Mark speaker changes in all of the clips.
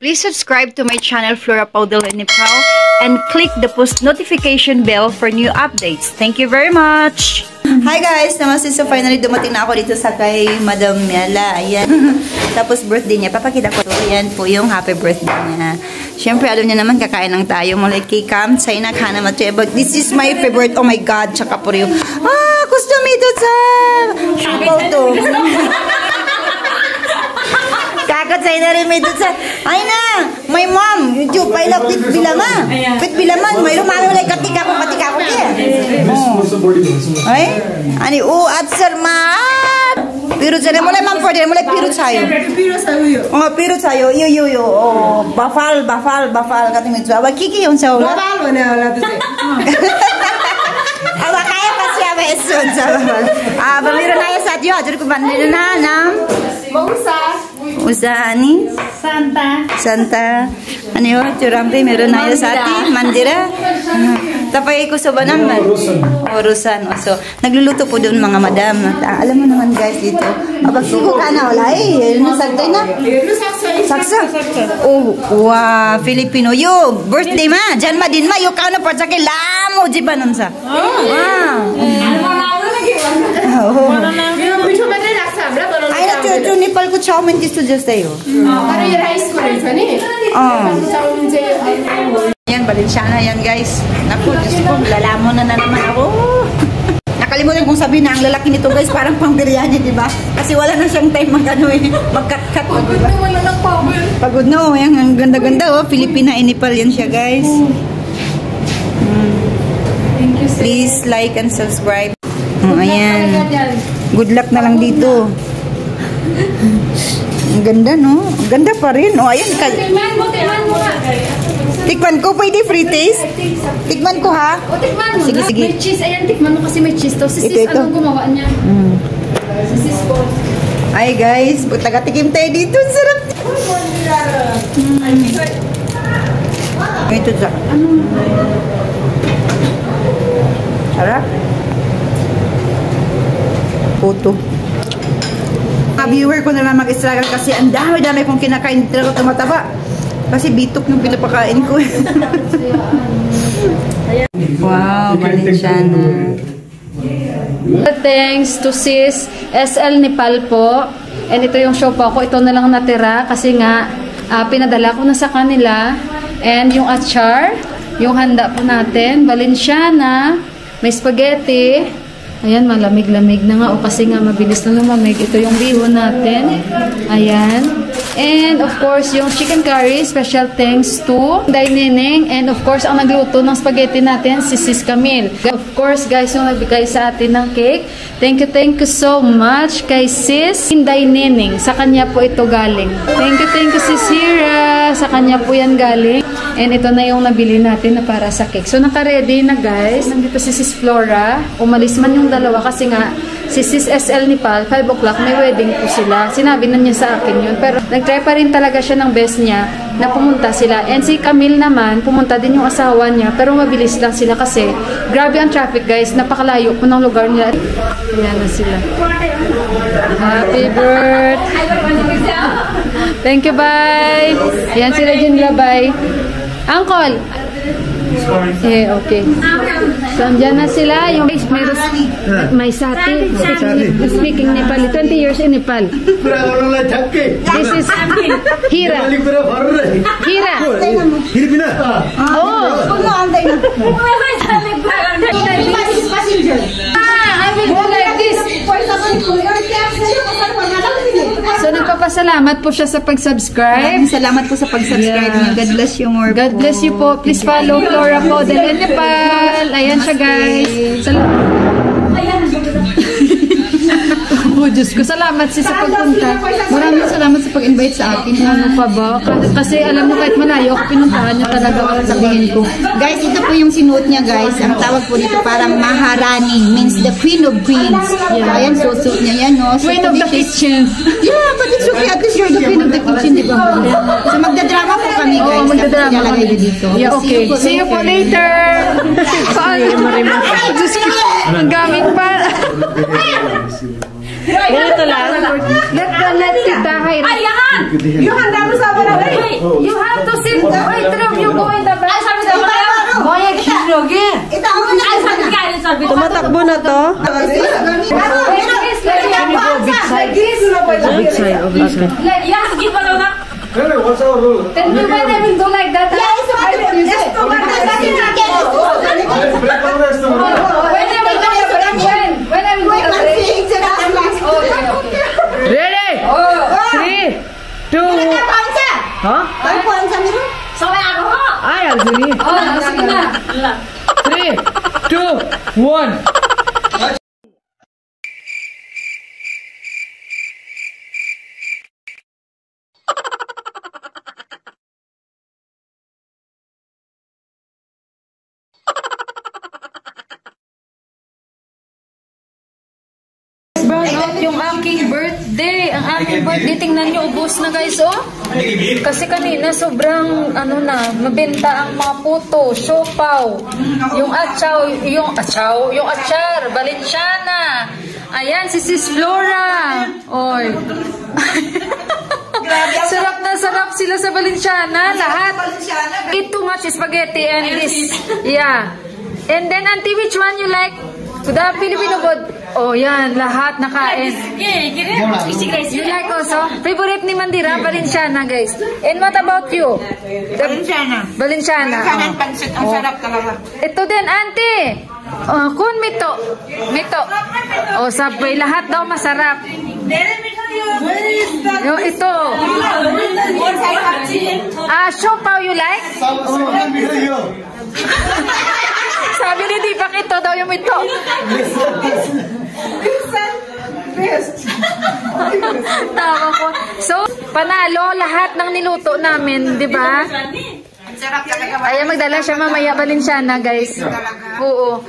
Speaker 1: Please subscribe to my channel Flora Paudel and Nepal and click the post notification bell for new updates. Thank you very much!
Speaker 2: Hi guys! Namaste. So finally dumating na ako dito sa kay Madam Mela. Ayan. Tapos birthday niya. Papakita ko to. Ayan po yung happy birthday niya. Siyempre alam niya naman kakain lang tayo. Mulai kikam. Say na kana matya. But this is my favorite. Oh my God. Tsaka po rin. Gusto mo ito sa triple to. Kakot sa ina rin may ito sa. Ay na! My mom! YouTube, I love it bilama. Pit bilaman. May rumami mulai katika ko kaya. Ay? Ani at sarmat. Pirut sayo. Mulai mampor din. Mulai pirut sayo. Pirut sayo. Yo. Bafal. Kati mitso. Aba kiki yung sa ula. Bafal na wala to say. Aba kaya pa siya ba esun sa bafal. Bamiro na yung sa diyo. Ajur ko bandilo na nam. Usa ani? Santa. Ano yun? Churampi. Meron na yung sa ati. Mandira. Tapay ko sa banam. Orusan. So, nagluluto po doon mga madam. Alam mo naman guys dito. Abagsigo ka na wala eh. Nasagtay na. Saksa. Oh, wow. Filipino. Yo, birthday ma. Diyan ma din ma. Yo, kao na po sa kilamo. Di ba nun sa? Wow. Ay na chuchu Nepal ko chowmin gusto dyan sa'yo.
Speaker 3: Para yung rice ko rin sa ni.
Speaker 2: Yan, Balenciaga yan guys. Naku, Diyos ko, lalamon na naman ako. Nakalimutan kong sabihin na ang lalaki nito guys, parang pang biryani, di ba? Kasi wala na siyang time mag-cut-cut.
Speaker 3: Pagod na, wala ng power.
Speaker 2: Pagod na, oh. Yan, ang ganda-ganda, oh. Filipina and Nepal yan siya guys.
Speaker 3: Thank you, sir.
Speaker 2: Please like and subscribe. Ayan. Good luck na lang dito. Ang ganda, no? Ang ganda pa rin. Oh, ayan.
Speaker 3: Tikman mo nga.
Speaker 2: Tikman ko, pwede free taste? Tikman ko, ha?
Speaker 3: O, tikman mo.
Speaker 2: Sige.
Speaker 3: May cheese. Ayan, tikman mo kasi may cheese to. Si sis, anong gumawa niya? Si sis ko.
Speaker 2: Ay, guys. Taga-tikim tayo dito. Ang sarap. Ito sa. Sarap. Puto. Viewer ko na lang mag-struggle kasi ang dami-dami kong kinakain talaga tumataba. Kasi bitok yung pinapakain ko. Wow, Balenciaga.
Speaker 3: Thanks to sis SL Nepal po. And ito yung show po ako. Ito na lang natira kasi nga pinadala ko na sa kanila. And yung achar, yung handa po natin, Balenciaga, may spaghetti. Ayan, malamig-lamig na nga. O kasi nga, mabilis na lumamig. Ito yung bihon natin. Ayan. And, of course, yung chicken curry. Special thanks to Inday Neneng. And, of course, ang nagluto ng spaghetti natin, si Sis Camille. Of course, guys, yung nagbigay sa atin ng cake. Thank you so much kay Sis Inday Neneng. Sa kanya po ito galing. Thank you, Sis Hira. Sa kanya po yan galing. And ito na yung nabili natin na para sa cake. So, naka-ready na guys. Nandito si Sis Flora. Umalis man yung dalawa kasi nga si Sis SL Nepal, 5 o'clock, may wedding po sila. Sinabi na niya sa akin yun. Pero nag-try pa rin talaga siya ng best niya na pumunta sila. And si Camille naman, pumunta din yung asawa niya. Pero mabilis lang sila kasi grabe ang traffic guys. Napakalayo po ng lugar nila. Ayan na sila. Happy birthday. Thank you, bye. Ayan sila dyan, bye. Uncle! Okay. So, andyan na sila. Yung may sati. Speaking Nepali. 20 years in Nepal. This is Hira. Hira.
Speaker 4: Filipina?
Speaker 3: Oh! I will go like this. So, nagpapasalamat po siya sa pag-subscribe.
Speaker 2: Salamat po sa pag-subscribe niyo. God bless you more.
Speaker 3: God bless you po. Please follow Flora Paudel and Nepal. Ayan siya guys. Oh, Diyos ko. Salamat sa pagpunta. Maraming salamat sa pag-invite sa akin. Ano pa ba? Kasi alam mo kahit malayo ako pinuntahan niya talaga ang sabihin ko.
Speaker 2: Guys, ito po yung sinuot niya guys. Ang tawag po dito parang Maharani. Means the Queen of Queens. Yeah. Ayan, so suit niya yan. No? So,
Speaker 3: Queen of the kitchen.
Speaker 2: Yeah, but it's okay. At least you're the Queen of the kitchen, di ba? So magdadrama po kami guys.
Speaker 3: Oo, magdadrama kami
Speaker 2: dito.
Speaker 3: Yeah, okay. See you po later. Paano? Diyos ko. Ang gamit pa. Ganito lang. Let tita hide.
Speaker 5: Ay, yan! Yung handa mo sa barangay.
Speaker 3: you have to sit. Wait, three of you go in the back. Moya, kilogi.
Speaker 2: Tumatakbo na to.
Speaker 3: Big side, obviously.
Speaker 4: Hey, what's our rule?
Speaker 3: Then you might even do like that. When I will do
Speaker 5: Ready? 3, 2, huh? I have Zuni. 3, 2, 1.
Speaker 3: Brownout yung aking birthday. Ang aking birthday, tingnan nyo, ubos na guys, oh. Kasi kanina sobrang, mabenta ang mga puto, siopaw, yung yung achar, Valenciana. Ayan, si Sis Flora. Oy. Sarap na sarap sila sa Valenciana, lahat. Eat too much spaghetti and this. Yeah. And then, Auntie, which one you like? The Filipino food. Oh, yan. Lahat nakain. You like also? Favorite ni Mandira? Valenciana, guys. And what about you? Valenciana. Valenciana.
Speaker 2: Valenciana pansit. Ang sarap talaga.
Speaker 3: Ito din, Auntie. Kun mito. Mito. Oh, Subway. Lahat daw masarap. Yung ito. Siopaw you like? Sabi ni Dipak, ito daw yung ito. Tawa ko. So, panalo lahat ng niluto namin, di ba? Ayan, magdala siya mamaya Valenciana, guys. Oo.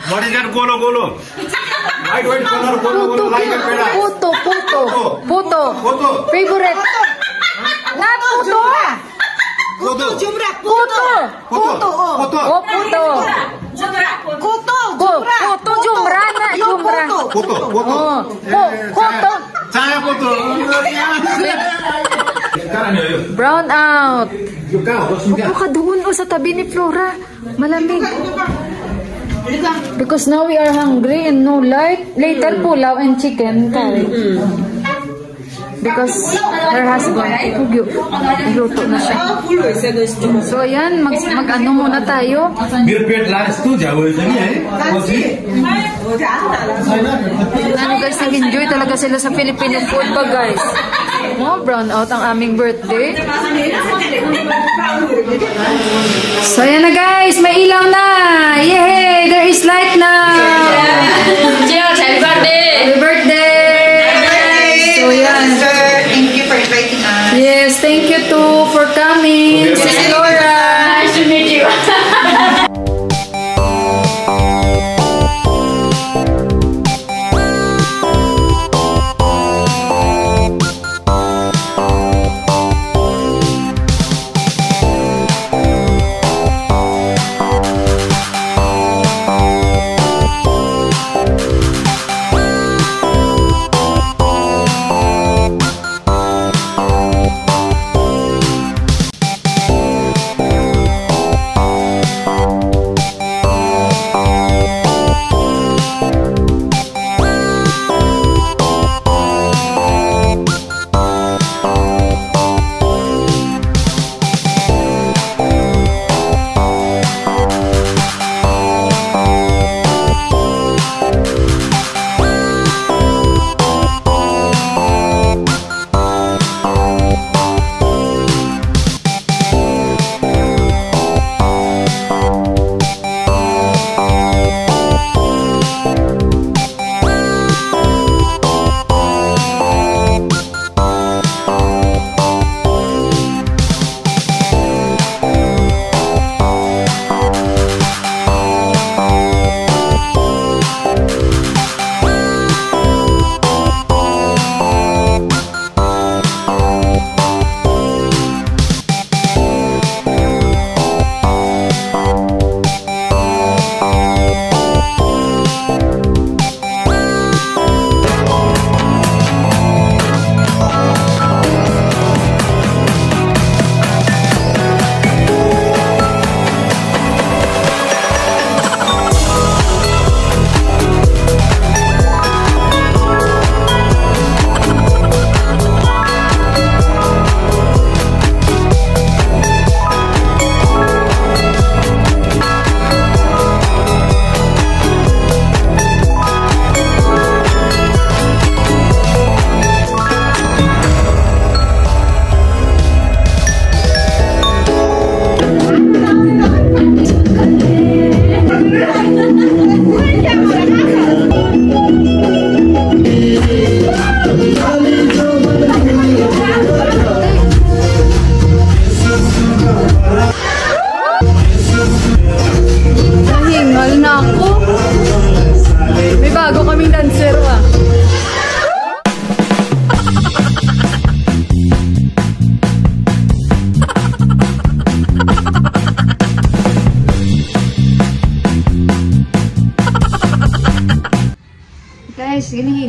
Speaker 4: What is that golo golo? White color golo like a peda.
Speaker 3: Puto. Favorite. Not puto.
Speaker 2: Puto, jumra.
Speaker 3: Puto. Puto, jumra na. Jumra. Puto.
Speaker 4: Saya puto.
Speaker 3: Brown out. Upo ka doon sa tabi ni Flora. Malamig. Because now we are hungry and no light. Later, pulaw and chicken curry. Because her husband, nagluto na siya. So, ayan, mag-ano muna tayo. Ano guys, nag-enjoy talaga sila sa Filipino food ba guys? Brown out ang aming birthday. So, ayan na guys, may ilaw na! Yay! There is light now!
Speaker 2: Cheers! Happy birthday!
Speaker 3: Happy birthday! So, yan.
Speaker 2: Thank you for inviting us.
Speaker 3: Yes, thank you too for coming. Sis Laura.
Speaker 2: Nice to meet you.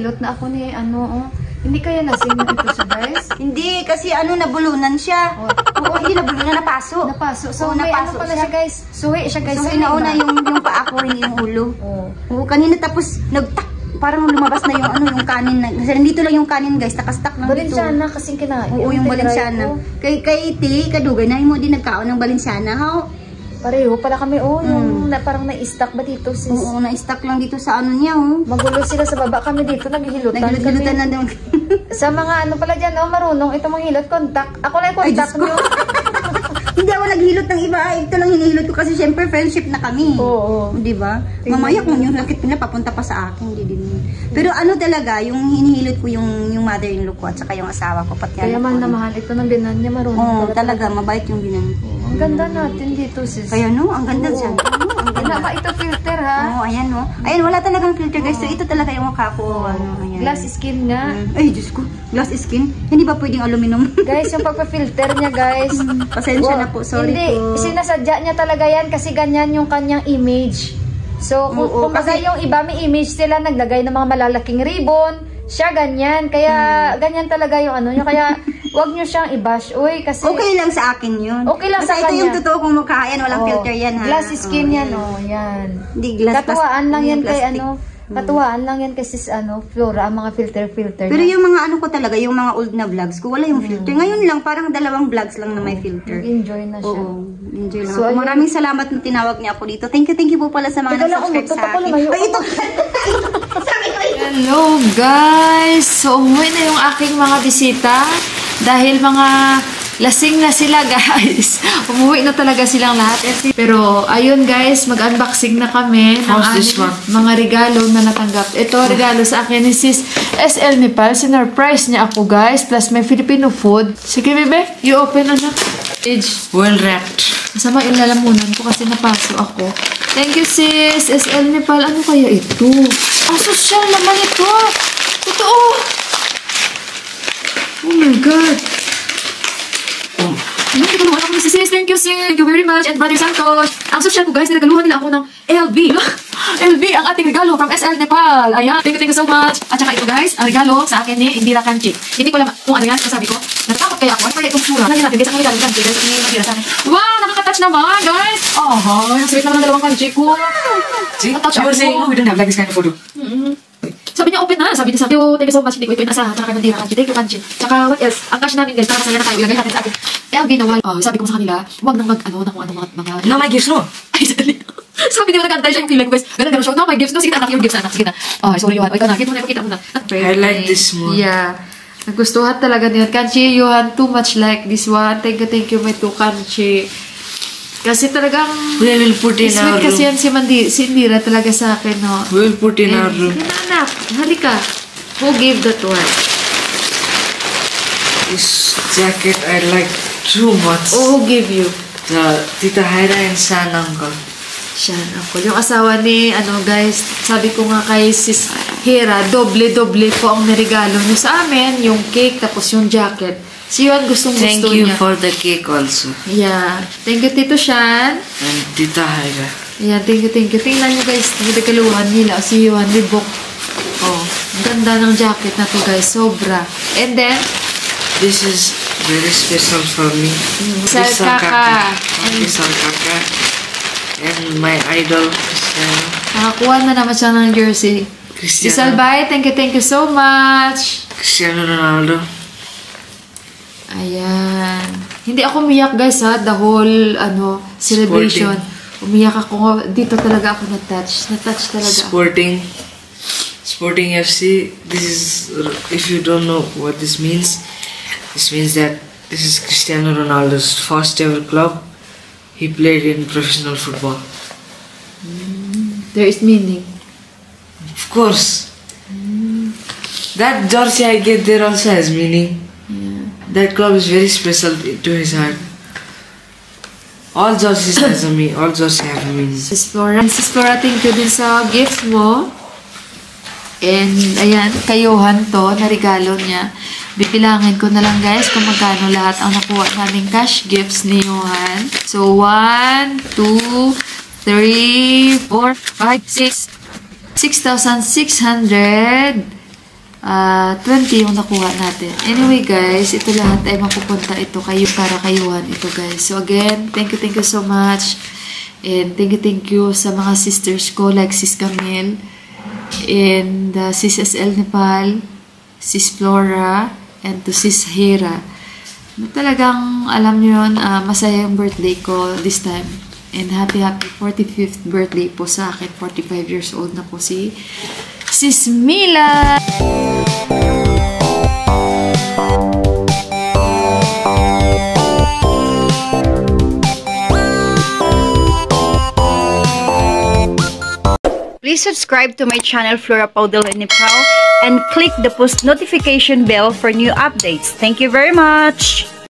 Speaker 3: nahihilot na ako ni Hindi kaya lasing na ito siya, guys?
Speaker 2: Hindi, kasi nabulunan siya. Oo, hindi nabulunan, napaso.
Speaker 3: Napaso. So,
Speaker 2: Oo,
Speaker 3: may
Speaker 2: napaso
Speaker 3: pala siya, guys. Suwi siya, guys.
Speaker 2: So, inauna yung paa ko, hindi yung ulo. Oo, kanina tapos, parang lumabas na yung kanin. Kasi nandito lang yung kanin, guys. Takas-tak lang dito.
Speaker 3: Balinsyana kasing kinain.
Speaker 2: Oo, yung balinsyana. Kay Ti, kadugay na mo din nagkaon ng balinsyana.
Speaker 3: Pareho pala kami, yung parang na-stuck ba dito, sis?
Speaker 2: Oo, na-stuck lang dito sa niya,
Speaker 3: Magulo sila sa baba kami dito, naghihilutan kami.
Speaker 2: Naghihilutan na daw.
Speaker 3: Sa mga pala dyan, marunong, ito manghilot, contact. Ako lang yung contact nyo.
Speaker 2: Hindi ako naghilot ng iba. Ito lang hinihilot ko kasi syempre friendship na kami.
Speaker 3: Oo.
Speaker 2: Di ba? Mamaya kung yung sakit nila papunta pa sa akin, hindi din. Pero talaga, yung hinihilot ko yung mother-in-law ko at saka yung asawa ko. Pati
Speaker 3: Kaya mahal na mahal. Ito ng binan niya, marunong.
Speaker 2: Oo, talaga. Mabait yung binan ko.
Speaker 3: Ang ganda natin dito, sis.
Speaker 2: Kaya ang ganda dyan. Ang ganda.
Speaker 3: Wala ka ito filter, ha?
Speaker 2: Oo, ayan Ayan, wala talagang filter, guys. So, ito talaga yung mukha ko. Ayan.
Speaker 3: Glass skin nga.
Speaker 2: Ay, Diyos ko. Glass skin? Hindi ba pwedeng aluminum?
Speaker 3: Guys, yung pagpa-filter niya, guys.
Speaker 2: Pasensya na po. Sorry
Speaker 3: hindi,
Speaker 2: po.
Speaker 3: sinasadya niya talaga yan kasi ganyan yung kanyang image. So, kung yung iba may image sila, naglagay ng mga malalaking ribbon, siya ganyan. Kaya, ganyan talaga yung niya. Kaya, wag nyo siyang i-bash. Uy, kasi...
Speaker 2: Okay lang sa akin yun.
Speaker 3: Okay lang sa
Speaker 2: ito
Speaker 3: kanya.
Speaker 2: yung totoo kong mukha. Yan, walang filter yan, ha?
Speaker 3: Glass skin yan, yan.
Speaker 2: Hindi, glass.
Speaker 3: Katuwaan lang yan kay
Speaker 2: plastic.
Speaker 3: Katuwaan lang yan kasi Flora, ang mga filter.
Speaker 2: Pero yung mga ko talaga, yung mga old na vlogs ko, wala yung filter. Ngayon lang, parang 2 vlogs lang na may filter.
Speaker 3: Enjoy na siya.
Speaker 2: Oo, enjoy lang.
Speaker 3: So,
Speaker 2: maraming salamat na tinawag niya ako dito. Thank you po pala sa mga nag-subscribe sa akin. Ay, ito!
Speaker 3: Hello guys! So, umuwi na yung aking mga bisita. Dahil mga lasing na sila, guys. Umuwi na talaga silang lahat. Pero, ayun guys, mag-unboxing na kami ng mga regalo na natanggap. Ito, regalo sa akin ni Sis SL Nepal. Sinurprise niya ako, guys. Plus, may Filipino food. Sige, bebe. You open, Page.
Speaker 5: Well wrapped.
Speaker 3: Masama yung lalamunan ko kasi napaso ako. Thank you, Sis SL Nepal. Ano kaya ito? Social naman ito. Totoo. Oh my God. Nagagaluhan ako ni sis. Thank you, sis. Thank you very much. And Brother Santos. Ang social ko, guys, nagagaluhan nila ako ng LV. LV, ang ating regalo from SL Nepal. Ayan. Thank you so much. At saka ito, guys, ang regalo sa akin ni Indira Kanchi. Hindi ko alam kung ano yan. Sabi ko, natatakot kaya ako. Ano kaya itong sura? Nalagyan natin, guys. Ang regalo Kanchi, guys. Hindi natira sa akin. Wow, nakaka-touch naman, guys. Oh, yung sweet naman ng 2 Kanchi ko.
Speaker 5: See, you were saying, we don't have like this kind of photo.
Speaker 3: Sabi niya, open na. Sabi niya, thank you so much. Hindi ko ito inasahan. Tsaka kay Mandira Kanchi. Thank you, Kanchi. Tsaka what else? Ang cash namin, guys, para masaya na tayo. Ilagay natin sa akin. LV na wal. Sabi ko sa kanila, huwag nang mga...
Speaker 5: No, my gifts, no.
Speaker 3: Ay, sadali. Sabi niya, nag-antay siya yung feeling ko, guys. Ganun siya. No, my gifts. No, sige na, anak, yung gifts, anak. Sige na. Sorry, Johan. O, ikaw na. Pakita mo na.
Speaker 5: I like this one.
Speaker 3: Yeah. Nagustuhan talaga niya. Kanchi, Johan, too much like this one. Thank you, my two Kanchi. Kasi talagang
Speaker 5: we will put in our room.
Speaker 3: kasi yan si Indira talaga sa akin, no?
Speaker 5: We will put in our room.
Speaker 3: Anak, halika. Who gave that one?
Speaker 5: This jacket I like too much.
Speaker 3: Oh, who gave you?
Speaker 5: The Tita Haira and San Uncle.
Speaker 3: Siya, uncle. Yung asawa ni, guys, sabi ko nga kay Sis Hera, doble-doble po ang niregalo niyo sa amin. Yung cake, tapos yung jacket. Si Yuan gustong-gusto niya.
Speaker 5: Thank you for the cake also.
Speaker 3: Yeah. Thank you, Tito Shan.
Speaker 5: And Tita Haira.
Speaker 3: Yeah, thank you. Tingnan nyo, guys. Nagagaluhan nila. Si Yuan, ribok. Oh, ganda ng jacket na to, guys. Sobra. And then,
Speaker 5: this is very special for me.
Speaker 3: Rizal Kaka.
Speaker 5: Rizal Kaka. And my idol, Cristiano.
Speaker 3: Nakakuha na naman siya ng jersey. Rizal Bay, thank you so much.
Speaker 5: Cristiano Ronaldo.
Speaker 3: Ayan. Hindi ako umiyak, guys, ha. The whole, celebration. Umiyak ako. Dito talaga ako na-touch. Na-touch talaga.
Speaker 5: Sporting FC. This is, if you don't know what this means that this is Cristiano Ronaldo's first ever club. He played in professional football.
Speaker 3: There is meaning.
Speaker 5: Of course. That jersey I get there also has meaning. That club is very special to his heart. All jerseys has a meaning. All jerseys have a meaning.
Speaker 3: Sis Flora, thank you din sa gifts mo. And, ayan, kay Johan to, na regalo niya. Bibilangin ko na lang, guys, kung magkano lahat ang nakuha naming cash gifts ni Johan. So, 1, 2, 3, 4, 5, 6. 6,600. 20 yung nakuha natin. Anyway guys, ito lahat ay mapupunta ito kayo para kayuhan ito guys. So again, thank you so much. And thank you sa mga sisters ko like Sis Camille and Sis SL Nepal, Sis Flora, and to Sis Hera. Talagang alam nyo yun, masaya yung birthday ko this time. And happy 45th birthday po sa akin. 45 years old na po si Sis Mila.
Speaker 1: Please subscribe to my channel Flora Pau del Rey Nepal and click the post notification bell for new updates. Thank you very much.